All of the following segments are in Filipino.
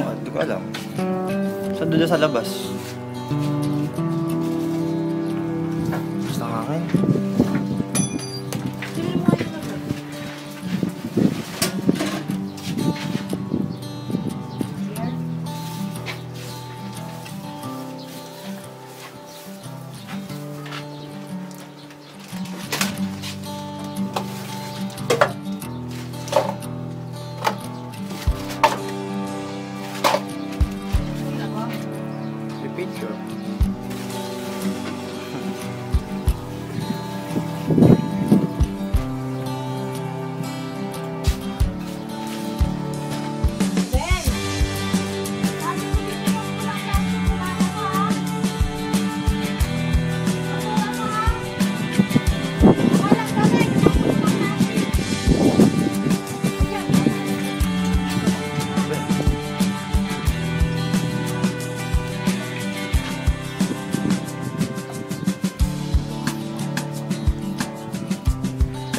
Hindi ko alam. Saan doon sa labas? Basta nga kayo. Picture.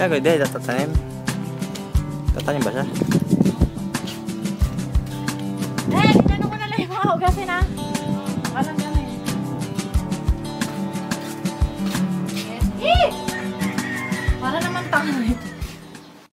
Kaya gaya tatanim. Tatanim ba siya? Tinanong ko na lang yung mga hugasin ha. Alam yan eh. Para naman tangan ito.